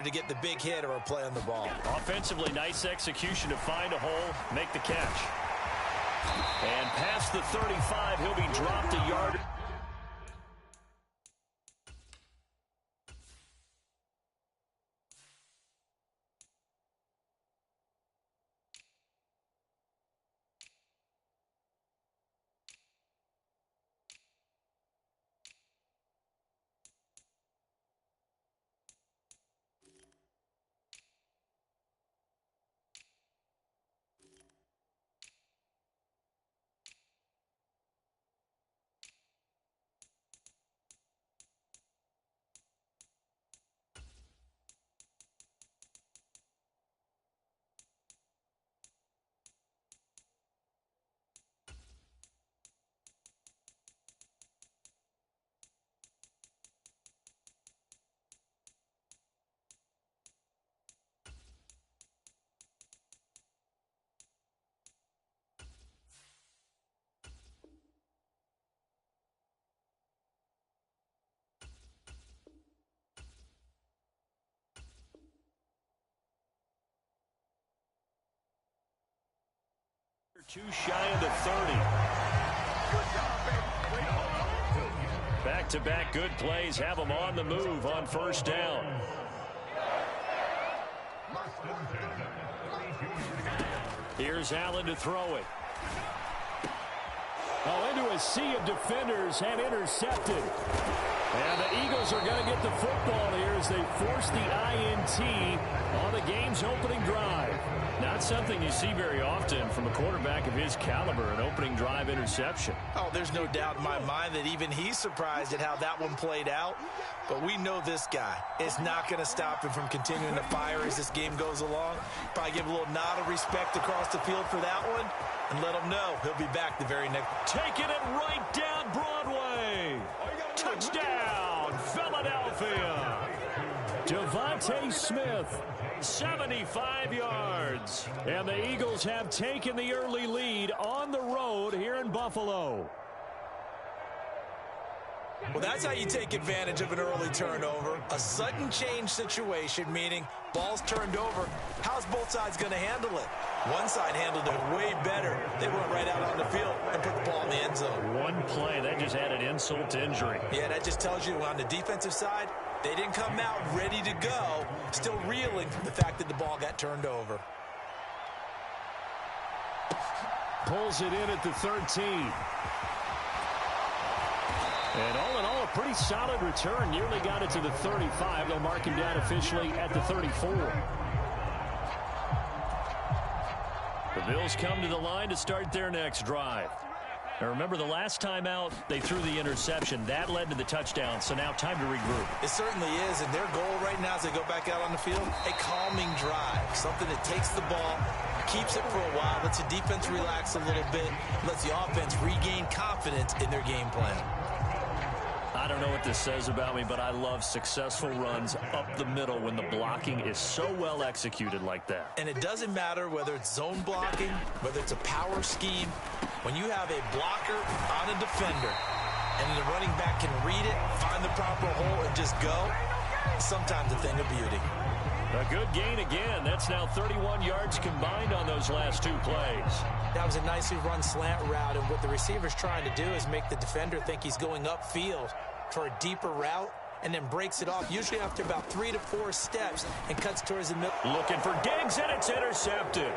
to get the big hit or a play on the ball. Offensively, nice execution to find a hole, make the catch. And past the 35, he'll be dropped a yard. Too shy of the 30. Back-to-back good plays have them on the move on first down. Here's Allen to throw it. Oh, into a sea of defenders and intercepted. And the Eagles are going to get the football here as they force the INT on the game's opening drive. Not something you see very often from a quarterback of his caliber, an opening drive interception. Oh, there's no doubt in my mind that even he's surprised at how that one played out. But we know this guy is not going to stop him from continuing to fire as this game goes along. Probably give a little nod of respect across the field for that one and let him know he'll be back the very next. Taking it right down Broadway. Touchdown, Philadelphia. Devontae Smith, 75 yards. and the Eagles have taken the early lead on the road here in Buffalo. Well, that's how you take advantage of an early turnover. A sudden change situation, meaning ball's turned over. How's both sides going to handle it? One side handled it way better. They went right out on the field and put the ball in the end zone. One play, that just added insult to injury. Yeah, that just tells you on the defensive side, they didn't come out ready to go, still reeling from the fact that the ball got turned over. Pulls it in at the 13. And all in all, a pretty solid return. Nearly got it to the 35. They'll mark him down officially at the 34. The Bills come to the line to start their next drive. Now remember, the last time out, they threw the interception. That led to the touchdown, so now time to regroup. It certainly is, and their goal right now as they go back out on the field, a calming drive. Something that takes the ball, keeps it for a while, lets the defense relax a little bit, lets the offense regain confidence in their game plan. I don't know what this says about me, but I love successful runs up the middle when the blocking is so well executed like that. And it doesn't matter whether it's zone blocking, whether it's a power scheme. When you have a blocker on a defender and the running back can read it, find the proper hole, and just go, sometimes a thing of beauty. A good gain again. That's now 31 yards combined on those last two plays. That was a nicely run slant route, and what the receiver's trying to do is make the defender think he's going upfield for a deeper route, and then breaks it off, usually after about 3 to 4 steps, and cuts towards the middle. Looking for Diggs, and it's intercepted.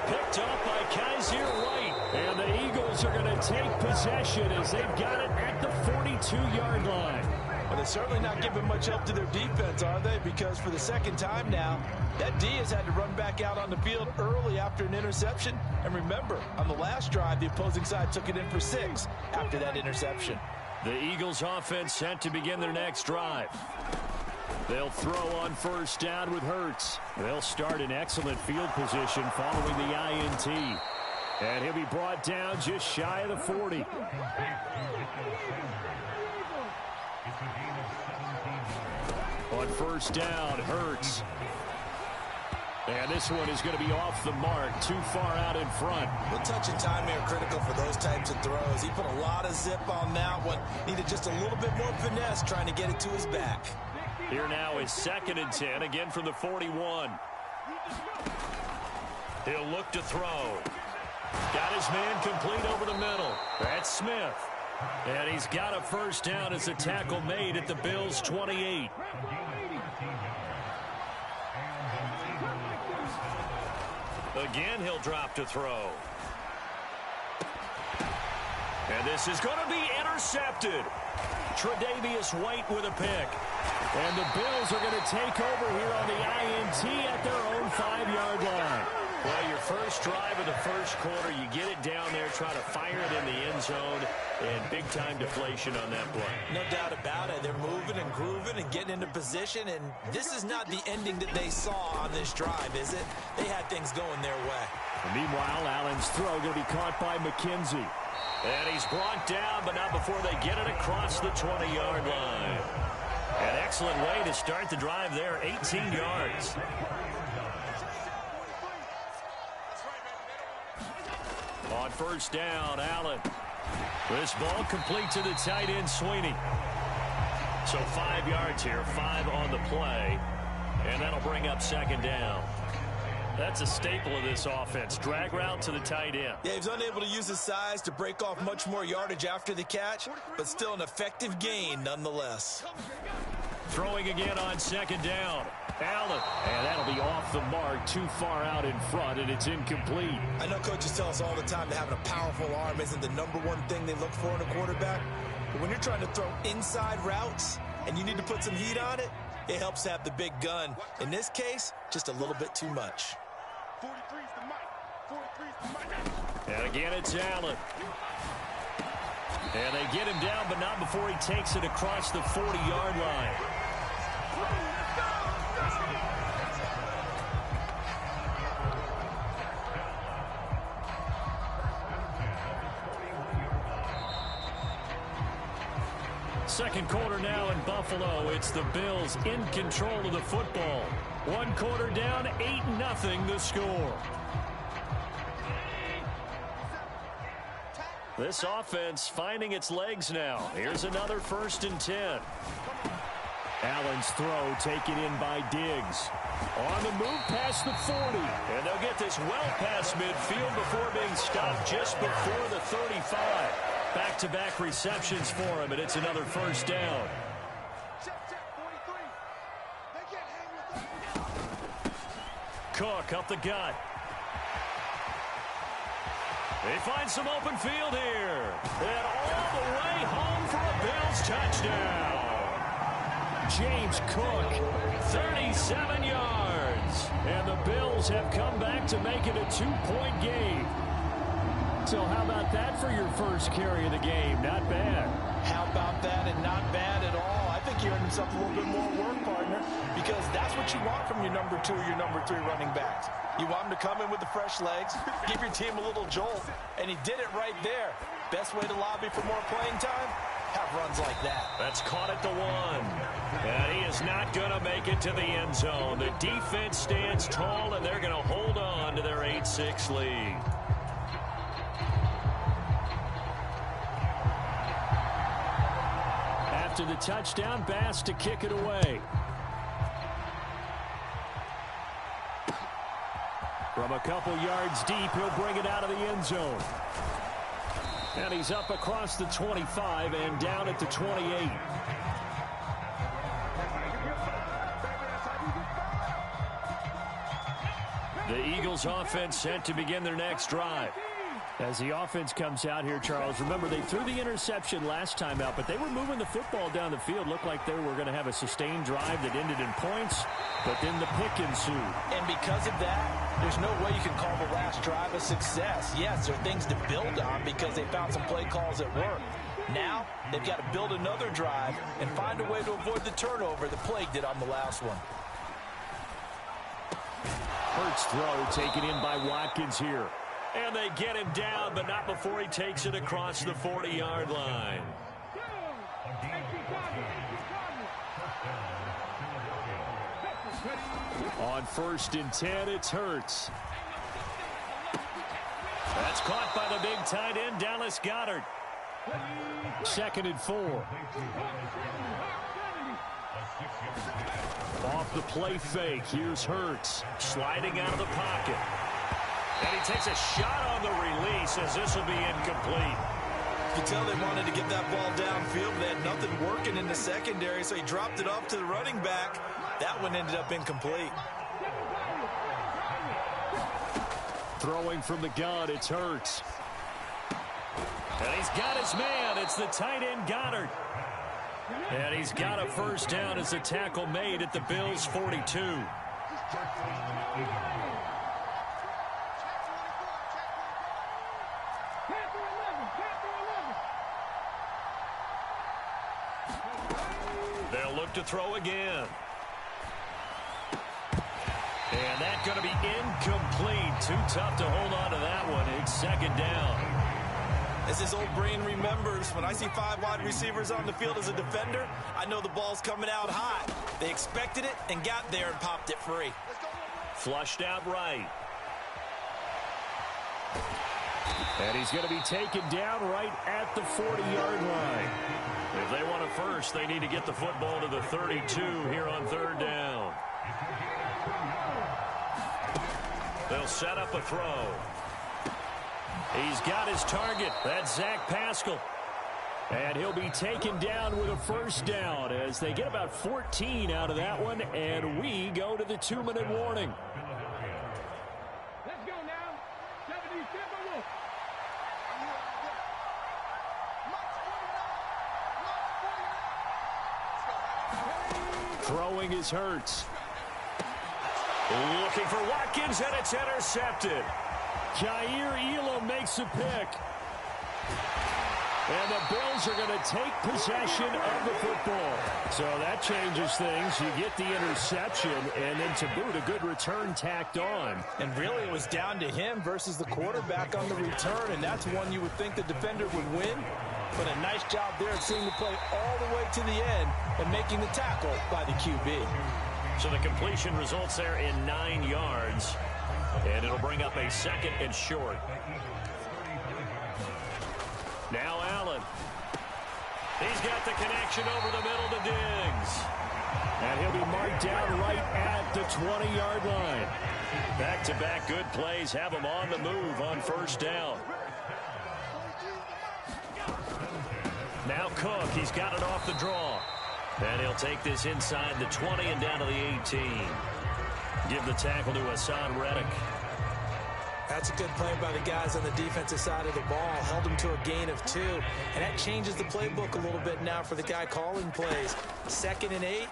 Picked up by Kaiser White. And the Eagles are going to take possession as they've got it at the 42-yard line. Well, they're certainly not giving much help to their defense, are they? Because for the second time now, that D has had to run back out on the field early after an interception. And remember, on the last drive, the opposing side took it in for 6 after that interception. The Eagles offense set to begin their next drive. They'll throw on first down with Hurts. They'll start in excellent field position following the INT. And he'll be brought down just shy of the 40. On first down, Hurts. And this one is going to be off the mark, too far out in front. The touch and timing are critical for those types of throws. He put a lot of zip on that one. Needed just a little bit more finesse trying to get it to his back. Here now is 2nd and 10, again from the 41. He'll look to throw. Got his man complete over the middle. That's Smith. And he's got a first down as a tackle made at the Bills' 28. Again, he'll drop to throw. And this is going to be intercepted. Tre'Davious White with a pick. And the Bills are going to take over here on the INT at their own 5-yard line. Well, your first drive of the first quarter, you get it down there, try to fire it in the end zone, and big-time deflation on that play. No doubt about it. They're moving and grooving and getting into position, and this is not the ending that they saw on this drive, is it? They had things going their way. And meanwhile, Allen's throw going to be caught by McKenzie. And he's brought down, but not before they get it across the 20-yard line. An excellent way to start the drive there, 18 yards. On first down, Allen. This ball complete to the tight end, Sweeney. So 5 yards here, 5 on the play. And that'll bring up 2nd down. That's a staple of this offense. Drag route to the tight end. Yeah, he's unable to use his size to break off much more yardage after the catch, but still an effective gain nonetheless. Throwing again on 2nd down. Allen. And that'll be off the mark, too far out in front, and it's incomplete. I know coaches tell us all the time that having a powerful arm isn't the #1 thing they look for in a quarterback. But when you're trying to throw inside routes and you need to put some heat on it, it helps to have the big gun. In this case, just a little bit too much. And again, it's Allen. And they get him down, but not before he takes it across the 40-yard line. Second quarter now in Buffalo. It's the Bills in control of the football. 1 quarter down, 8-0 the score. This offense finding its legs now. Here's another 1st and 10. Allen's throw taken in by Diggs. On the move past the 40. And they'll get this well past midfield before being stopped just before the 35. Back-to-back receptions for him, and it's another 1st down. Cook up the gut. They find some open field here. And all the way home for a Bills touchdown. James Cook, 37 yards. And the Bills have come back to make it a 2-point game. So how about that for your first carry of the game? Not bad. How about that, and not bad at all. I think you're earning yourself a little bit more work, partner, because that's what you want from your #2 or your #3 running backs. You want them to come in with the fresh legs, give your team a little jolt, and he did it right there. Best way to lobby for more playing time? Have runs like that. That's caught at the 1. And he is not going to make it to the end zone. The defense stands tall, and they're going to hold on to their 8-6 lead. After the touchdown, Bass to kick it away. From a couple yards deep, he'll bring it out of the end zone. And he's up across the 25 and down at the 28. The Eagles offense set to begin their next drive. As the offense comes out here, Charles, remember they threw the interception last time out, but they were moving the football down the field. Looked like they were going to have a sustained drive that ended in points, but then the pick ensued. And because of that, there's no way you can call the last drive a success. Yes, there are things to build on because they found some play calls that work. Now, they've got to build another drive and find a way to avoid the turnover that plagued it on the last one. Hurts throw taken in by Watkins here. And they get him down, but not before he takes it across the 40-yard line. On 1st and 10, it's Hurts. That's caught by the big tight end, Dallas Goedert. 2nd and 4. Off the play fake, here's Hurts. Sliding out of the pocket. And he takes a shot on the release as this will be incomplete. You can tell they wanted to get that ball downfield, but they had nothing working in the secondary, so he dropped it off to the running back. That one ended up incomplete. Throwing from the gun, it's Hurts. And he's got his man. It's the tight end Goddard. And he's got a first down as the tackle made at the Bills' 42. They'll look to throw again. And that's going to be incomplete. Too tough to hold on to that one. It's second down. As his old brain remembers, when I see 5 wide receivers on the field as a defender, I know the ball's coming out hot. They expected it and got there and popped it free. Flushed out right. And he's going to be taken down right at the 40-yard line. If they want a first, they need to get the football to the 32 here on third down. They'll set up a throw. He's got his target. That's Zach Pascal. And he'll be taken down with a first down as they get about 14 out of that one, and we go to the 2-minute warning. Let's go now. 70 Timberwolves. Throwing is Hurts. Looking for Watkins, and it's intercepted. Jair Elam makes a pick. And the Bills are going to take possession of the football. So that changes things. You get the interception, and then to boot, a good return tacked on. And really, it was down to him versus the quarterback on the return, and that's one you would think the defender would win. But a nice job there of seeing the play all the way to the end and making the tackle by the QB. So the completion results there in 9 yards. And it'll bring up a second and short. Now Allen. He's got the connection over the middle to Diggs. And he'll be marked down right at the 20-yard line. Back-to-back good plays have him on the move on first down. Now Cook, he's got it off the draw. And he'll take this inside the 20 and down to the 18. Give the tackle to Hassan Reddick. That's a good play by the guys on the defensive side of the ball. Held him to a gain of 2. And that changes the playbook a little bit now for the guy calling plays. 2nd and 8.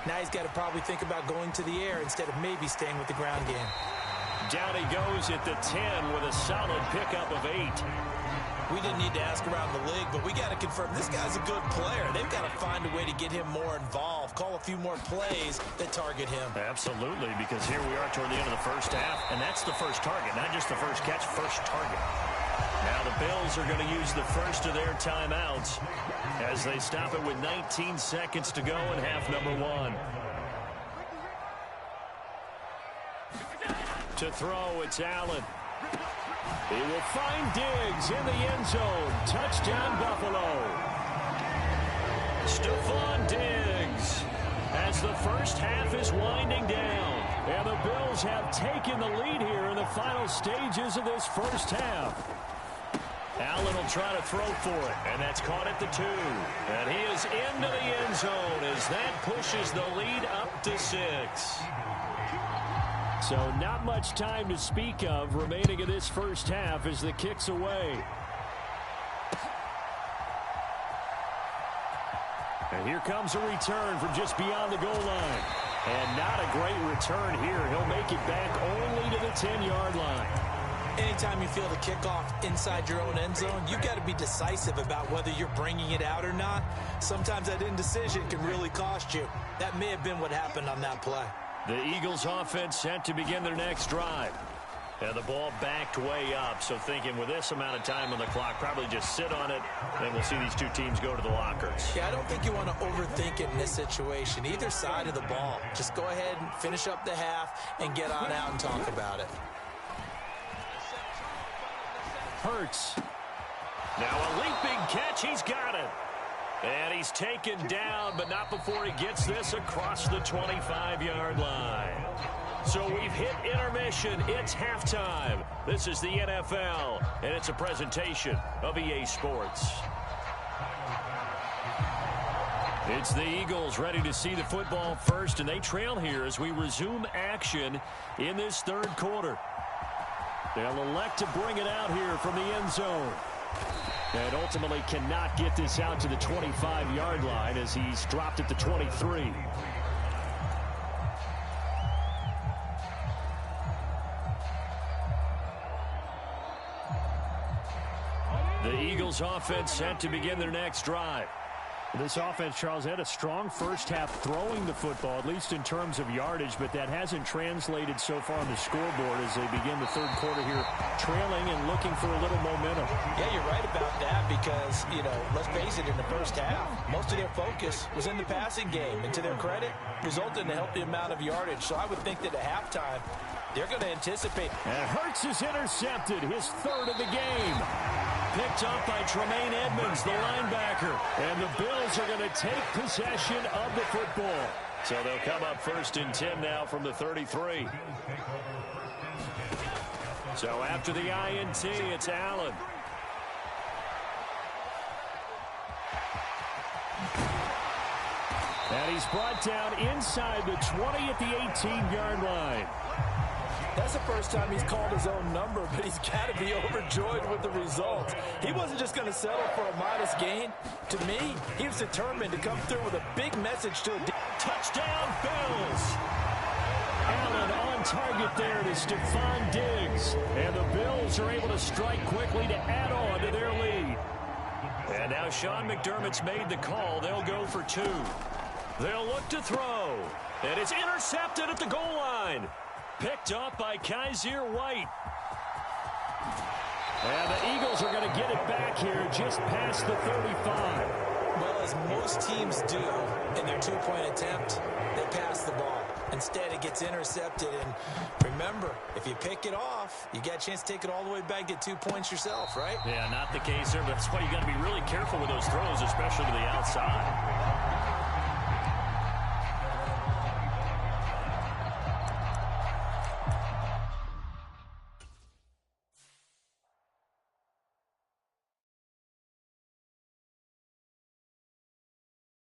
Now he's got to probably think about going to the air instead of maybe staying with the ground game. Down he goes at the 10 with a solid pickup of 8. We didn't need to ask around the league, but we got to confirm this guy's a good player. They've got to find a way to get him more involved, call a few more plays that target him. Absolutely, because here we are toward the end of the first half, and that's the first target, not just the first catch, first target. Now the Bills are going to use the first of their timeouts as they stop it with 19 seconds to go in half number 1. To throw, it's Allen. He will find Diggs in the end zone. Touchdown, Buffalo. Stephon Diggs as the first half is winding down. And the Bills have taken the lead here in the final stages of this first half. Allen will try to throw for it, and that's caught at the 2. And he is into the end zone as that pushes the lead up to 6. So not much time to speak of remaining in this first half as the kick's away. And here comes a return from just beyond the goal line. And not a great return here. He'll make it back only to the 10-yard line. Anytime you feel the kickoff inside your own end zone, you've got to be decisive about whether you're bringing it out or not. Sometimes that indecision can really cost you. That may have been what happened on that play. The Eagles offense set to begin their next drive. And the ball backed way up, so thinking with this amount of time on the clock, probably just sit on it, and we'll see these two teams go to the lockers. Yeah, I don't think you want to overthink it in this situation. Either side of the ball. Just go ahead and finish up the half and get on out and talk about it. Hurts. Now a leaping catch. He's got it. And he's taken down, but not before he gets this across the 25-yard line. So we've hit intermission. It's halftime. This is the NFL, and it's a presentation of EA Sports. It's the Eagles ready to see the football first, and they trail here as we resume action in this third quarter. They'll elect to bring it out here from the end zone. And ultimately cannot get this out to the 25-yard line as he's dropped at the 23. The Eagles offense set to begin their next drive. This offense, Charles, had a strong first half throwing the football, at least in terms of yardage, but that hasn't translated so far on the scoreboard as they begin the third quarter here, trailing and looking for a little momentum. Yeah, you're right about that because, let's face it, in the first half, most of their focus was in the passing game. And to their credit, resulted in a healthy amount of yardage. So I would think that at halftime, they're going to anticipate. And Hurts is intercepted, his third of the game. Picked up by Tremaine Edmonds, the linebacker. And the Bills are going to take possession of the football. So they'll come up 1st and 10 now from the 33. So after the INT, it's Allen. And he's brought down inside the 20 at the 18-yard line. That's the first time he's called his own number, but he's got to be overjoyed with the result. He wasn't just going to settle for a modest gain. To me, he was determined to come through with a big message to a touchdown, Bills. Allen on target there to Stephon Diggs. And the Bills are able to strike quickly to add on to their lead. And now Sean McDermott's made the call. They'll go for 2. They'll look to throw. And it's intercepted at the goal line. Picked up by Kaiser White. And the Eagles are going to get it back here just past the 35. Well, as most teams do in their two-point attempt, they pass the ball. Instead, it gets intercepted. And remember, if you pick it off, you got a chance to take it all the way back, get 2 points yourself, right? Yeah, not the case there, but that's why you got to be really careful with those throws, especially to the outside.